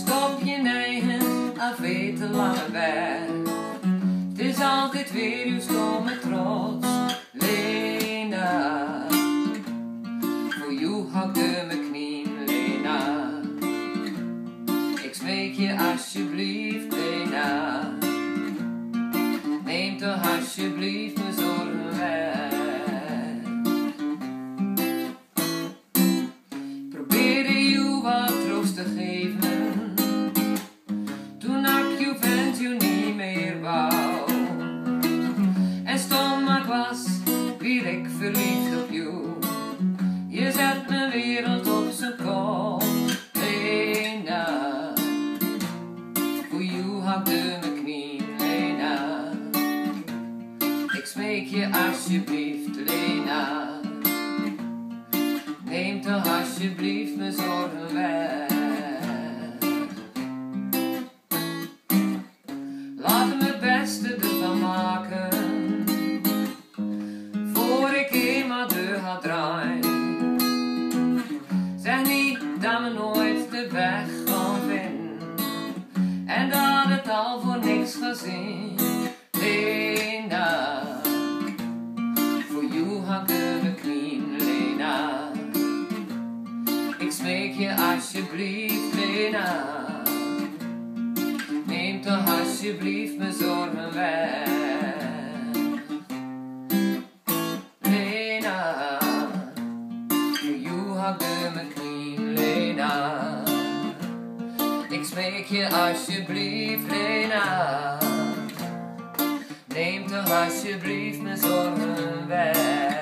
Stop je neigen aan veel te lange weg. Het is altijd weer uw stomme trots, Lena. Voor jou hak ik mijn knieën, Lena. Ik smeek je alsjeblieft, Lena. Neem toch alsjeblieft mijn zorgen weg. Probeerde jou wat troost te geven, toen ik je vent je niet meer wou. En stom maar was, wie ik verliefd op jou. Je zet mijn wereld op zijn kop, Lena. Voor jou hak ik mijn knieën, Lena. Ik smeek je alsjeblieft, Lena. Neem toch alsjeblieft mijn zorgen weg. Laat me het beste ervan maken, voor ik eenmaal deur ga draaien. Zeg niet dat we nooit de weg gaan vinden, en dat het al voor niks gaat zijn, Lena. Voor jou hak ik mijn knieën, Lena. Ik smeek je alsjeblieft, Lena. Neem toch alsjeblieft mijn zorgen weg, Lena. Voor jou hak ik mijn knieën, Lena. Ik smeek je alsjeblieft, Lena. Neem toch alsjeblieft mijn zorgen weg.